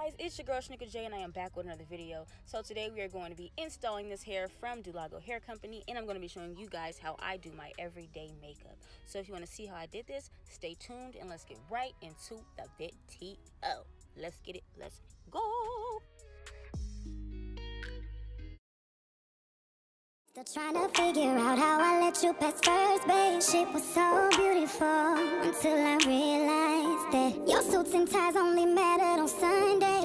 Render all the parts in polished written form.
guys, it's your girl Shnika J and I am back with another video. So today we are going to be installing this hair from Dolago Hair Company, and I'm going to be showing you guys how I do my everyday makeup. So if you want to see how I did this, stay tuned and let's get right into the video. Let's get it, let's go. Still trying to figure out how I let you pass first base. Shit was so beautiful until I realized that your suits and ties only mattered on Sunday.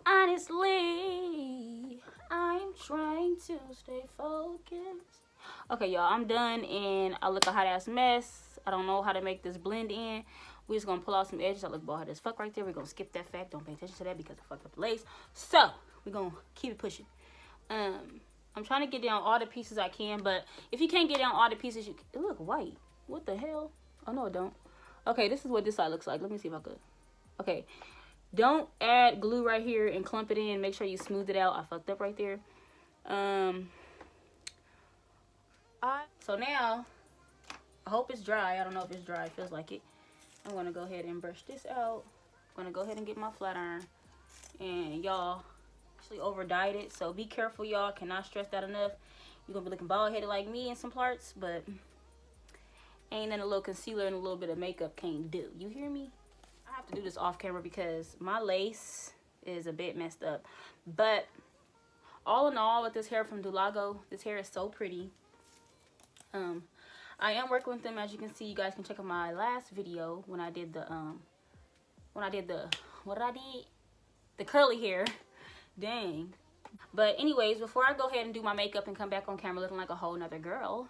Honestly, I'm trying to stay focused. Okay, y'all, I'm done and I look a hot ass mess. I don't know how to make this blend in. We're just gonna pull out some edges. I look bald as fuck right there. We're gonna skip that fact. Don't pay attention to that because I fucked up the lace. So we're gonna keep it pushing. I'm trying to get down all the pieces I can, but if you can't get down all the pieces, it look white. What the hell? Oh no, it don't. Okay, this is what this side looks like. Let me see if I could. Okay. Don't add glue right here and clump it in. Make sure you smooth it out. I fucked up right there. So now, I hope it's dry. I don't know if it's dry. It feels like it. I'm going to go ahead and brush this out. I'm going to go ahead and get my flat iron. And y'all, actually over dyed it. So be careful, y'all. Cannot stress that enough. You're going to be looking bald headed like me in some parts. ain't nothing a little concealer and a little bit of makeup can't do. You hear me? I have to do this off camera because my lace is a bit messed up. But all in all, with this hair from Dolago, this hair is so pretty. I am working with them, as you can see. You guys can check out my last video when I did the what did I did? The curly hair. Dang. But anyways, before I go ahead and do my makeup and come back on camera looking like a whole nother girl,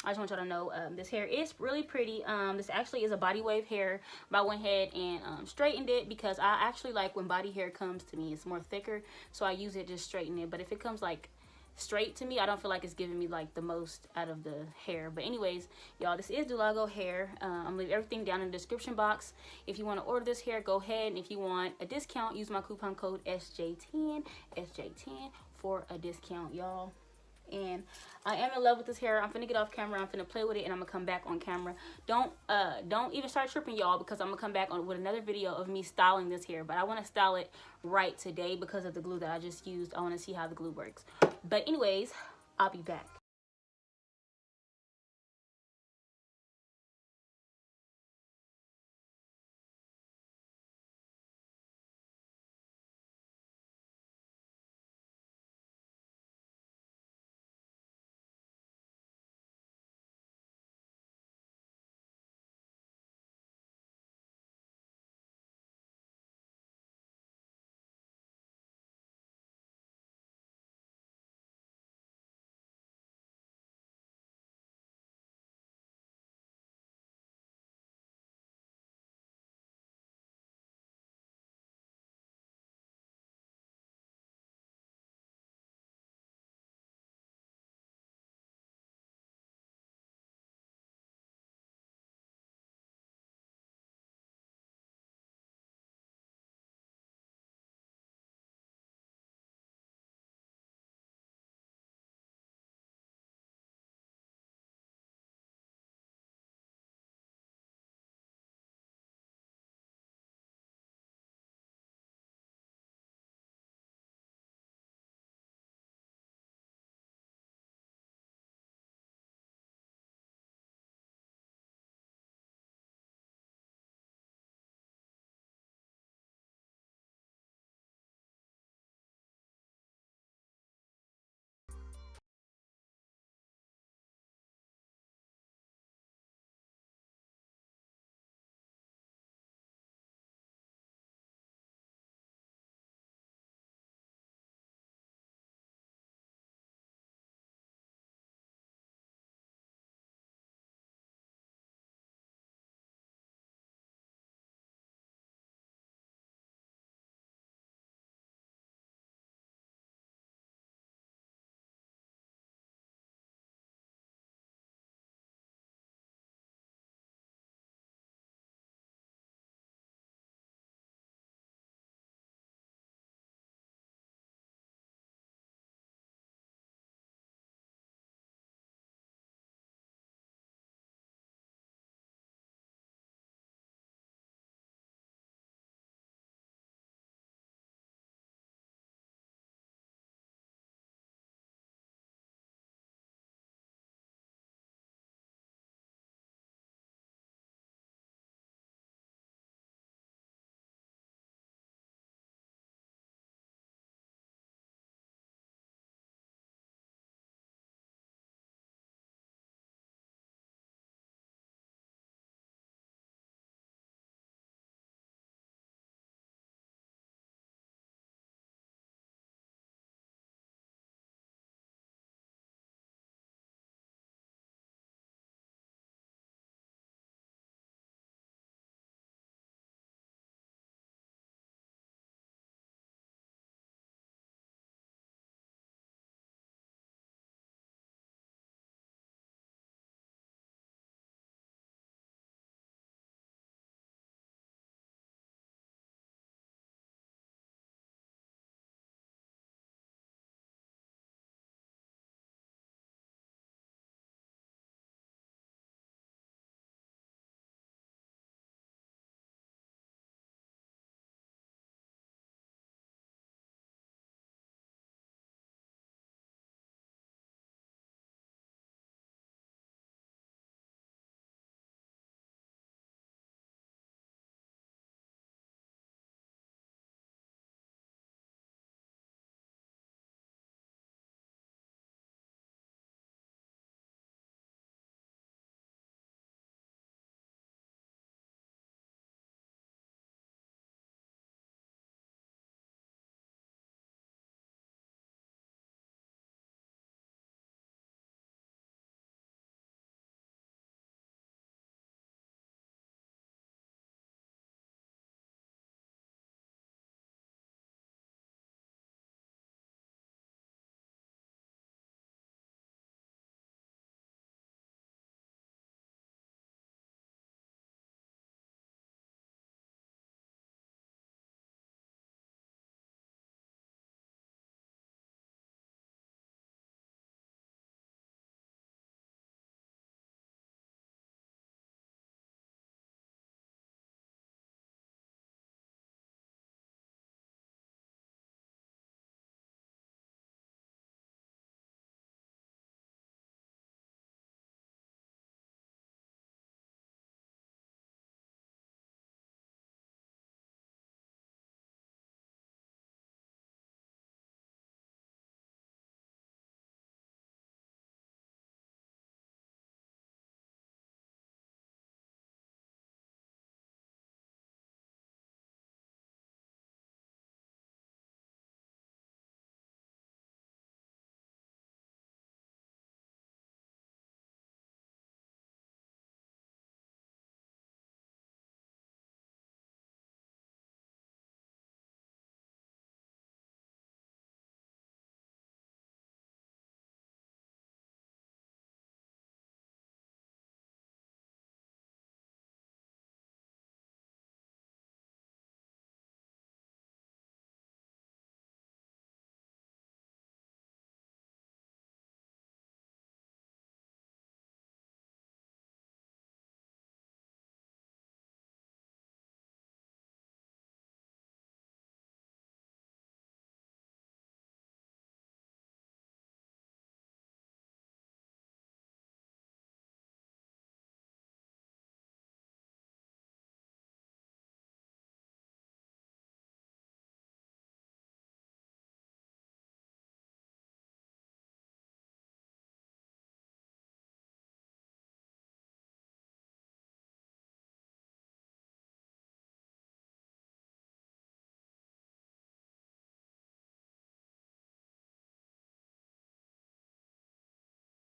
I just want y'all to know this hair is really pretty. This actually is a body wave hair, but I went ahead and straightened it because I actually like when body hair comes to me, it's more thicker, so I use it just straighten it. But if it comes like straight to me, I don't feel like it's giving me like the most out of the hair. But anyways, y'all, this is Dolago hair. I'm gonna leave everything down in the description box. If you want to order this hair, go ahead, and if you want a discount, use my coupon code SJ10 for a discount, y'all. And I am in love with this hair. I'm finna get off camera, I'm finna play with it, and I'm gonna come back on camera. Don't even start tripping, y'all, because I'm gonna come back on with another video of me styling this hair. But I want to style it right today because of the glue that I just used. I want to see how the glue works. But anyways, I'll be back.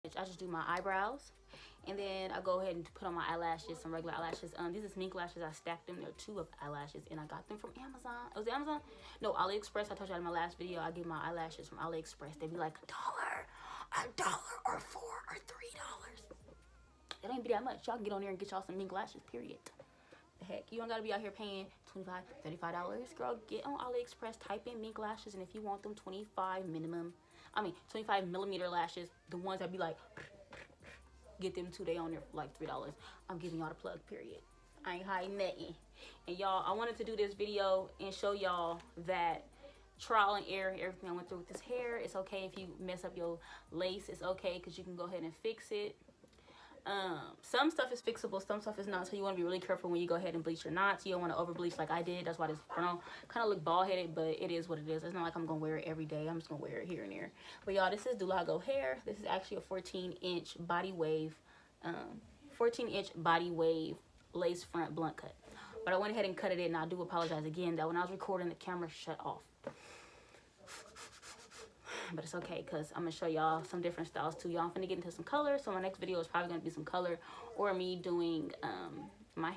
I just do my eyebrows, and then I go ahead and put on my eyelashes, some regular eyelashes. These are mink lashes. I stacked them. There are 2 of eyelashes, and I got them from Amazon. Oh, was it Amazon? No, AliExpress. I told you in my last video, I get my eyelashes from AliExpress. They be like $1, $1 or $4 or $3. It ain't be that much. Y'all can get on there and get y'all some mink lashes, period. The heck, you don't gotta be out here paying $25, $35. Girl, get on AliExpress, type in mink lashes, and if you want them 25 millimeter lashes, the ones that be like, get them too. They on there for like $3. I'm giving y'all the plug, period. I ain't hiding nothing. And y'all, I wanted to do this video and show y'all that trial and error, everything I went through with this hair. It's okay if you mess up your lace. It's okay because you can go ahead and fix it. Some stuff is fixable, some stuff is not, so you want to be really careful when you go ahead and bleach your knots. You don't want to over bleach like I did. That's why this frontal kind of look bald headed, but it is what it is. It's not like I'm gonna wear it every day. I'm just gonna wear it here and there. But y'all, this is Dolago hair. This is actually a 14-inch body wave 14-inch body wave lace front blunt cut, but I went ahead and cut it in, and I do apologize again that when I was recording, the camera shut off. But it's okay because I'm gonna show y'all some different styles too. Y'all, I'm finna get into some color, so my next video is probably gonna be some color or me doing my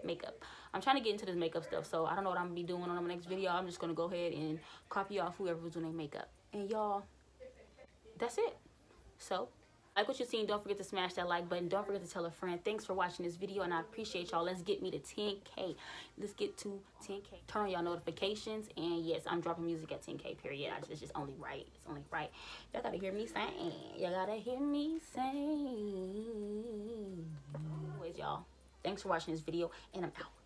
makeup. I'm trying to get into this makeup stuff, so I don't know what I'm gonna be doing on my next video. I'm just gonna go ahead and copy off whoever was doing their makeup. And y'all, that's it. So like what you're seeing, don't forget to smash that like button. Don't forget to tell a friend. Thanks for watching this video, and I appreciate y'all. Let's get me to 10K. Let's get to 10K. Turn on y'all notifications, and yes, I'm dropping music at 10K, period. It's just only right. It's only right. Y'all gotta hear me sing. Y'all gotta hear me sing. Anyways, y'all, thanks for watching this video, and I'm out.